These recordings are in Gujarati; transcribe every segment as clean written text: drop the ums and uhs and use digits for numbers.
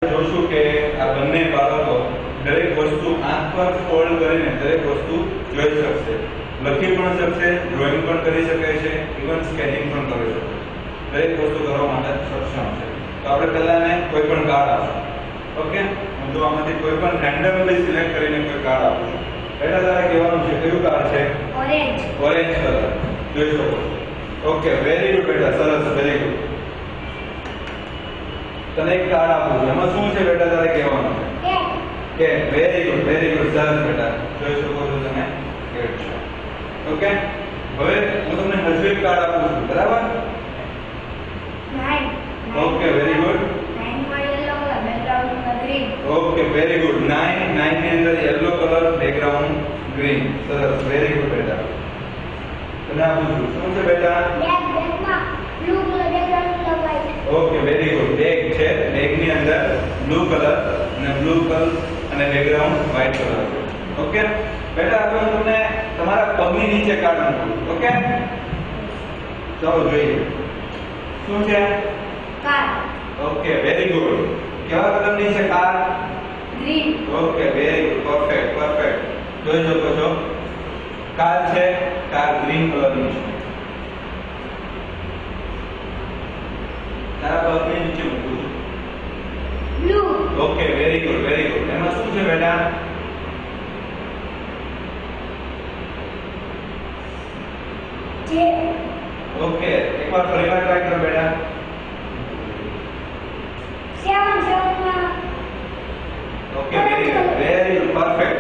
જોશું કે આ બંને બાળકો દરેક વસ્તુ આંખ પર ફોલ્ડ કરીને દરેક વસ્તુ જોઈ શકશે, લખી પણ શકશે, ડ્રોઈંગ પણ કરી શકે છે, ઇવન સ્કેચિંગ પણ કરી શકે. દરેક વસ્તુ કરવા માટે સક્ષમ છે. તો આપણે પહેલાને કોઈ પણ કાર્ડ આપશું. ઓકે, હું તો આમાંથી કોઈ પણ રેન્ડમલી સિલેક્ટ કરીને કોઈ કાર્ડ આપું છું. પહેલા તારે કહેવાનું છે કયું કાર્ડ છે? Orange colour. જોઈ શકો છો. ઓકે, વેરી ગુડ બેટા, સરસ, વેરી ગુડ. તને એક કાર્ડ આપું છું, એમાં શું છે બેટા તારે કહેવાનું છે? કેટ. વેરી ગુડ, સરસ બેટા. જોઈ શકો છો તમે કેટ છે. ઓકે, હવે હું તમને હજુ એક કાર્ડ આપું છું, બરાબર? Okay, very good. Okay, very good. 9 ની અંદર યલો કલર, બેકગ્રાઉન્ડ ગ્રીન. સરસ, વેરી ગુડ બેટા. તને આપું છું, શું છે બેટા? Okay, very good. બેગ છે, બેગ ની અંદર બ્લુ કલર અને બેકગ્રાઉન્ડ વ્હાઇટ કલર છે. ઓકે બેટા, હવે હું તમને તમારા પગની નીચે કાર્ડ મૂકું. ઓકે, ચાલો જોઈએ શું છે. કાર. Okay, very good. કેવા કલરની છે car? Green. Okay, very good, perfect. જોઈ શકો છો કાર છે, કાર ગ્રીન કલરની છે. તારા પગની નીચે મૂકું છું. બ્લુ. Okay, very good. એમાં શું છે બેટા? જે. ઓકે, એકવાર ફરીવાર ટ્રાય કરો બેટા. 7 ઓકે, વેરી ગુડ, પરફેક્ટ.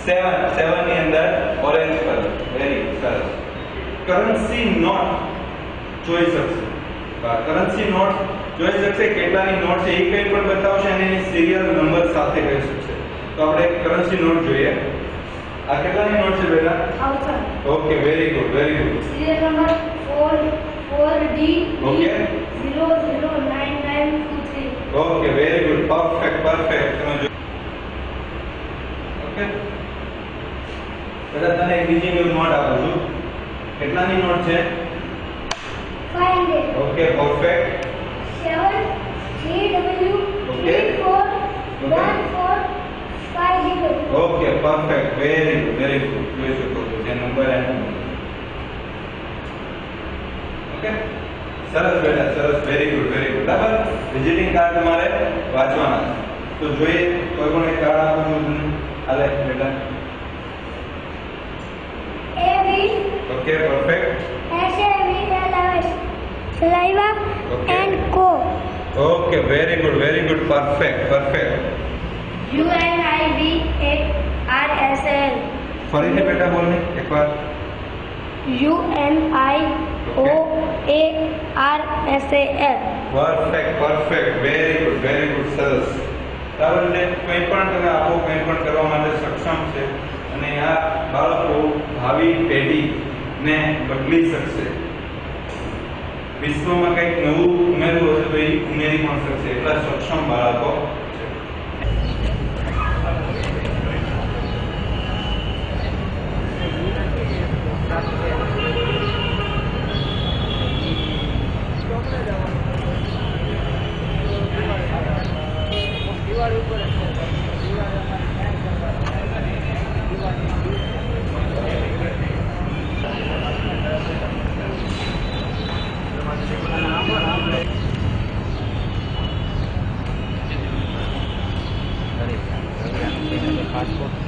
7 ની અંદર ઓરેન્જ કલર. વેરી સરસ. કરન્સી નોટ જોઈ શકશે. કરન્સી નોટ જોઈ શકશે. કેટલાની નોટ છે એ કંઈ પણ બતાવશે અને એની સિરિયલ નંબર સાથે કહી શકશે. તો આપણે કરન્સી નોટ જોઈએ. આ કેટલાની નોટ છે બેટા? 1000. Okay, very good. Serial number 4D okay, 009923. Okay, very good, perfect. તમે જો. ઓકે બેટા, તને એક બીજી નોટ આપું છું. કેટલાની નોટ છે? 500. Okay, perfect. 73141450. Okay, perfect. Very good. જોઈ શકો છો જે નંબર એનો. ઓકે, સરસ બેટા, સરસ. Very good. બરાબર. વિઝિટિંગ કાર્ડ તમારે વાંચવાના છે. તો જોઈએ કોઈ પણ એક કાર્ડ આપું છું તમને. હાલે બેટા. AB. Okay, perfect. SAVLS. Saliva and Co. Okay, very good, perfect. UNIBARSL. ફરીથી બેટા બોલ ને એકવાર. UNIOARSAL. પરફેક્ટ. વેરી ગુડ, સરસ. બરાબર છે. કંઈ પણ તમે આપો, કંઈ પણ કરવા માટે સક્ષમ છે અને આ બાળકો ભાવિ પેઢીને બદલી શકશે. વિશ્વમાં કંઈક નવું ઉમેરવું હશે તો એ ઉમેરી પણ શકશે. એટલા સક્ષમ બાળકો છે.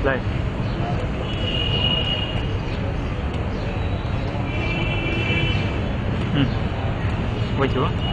Play. Wait, you what?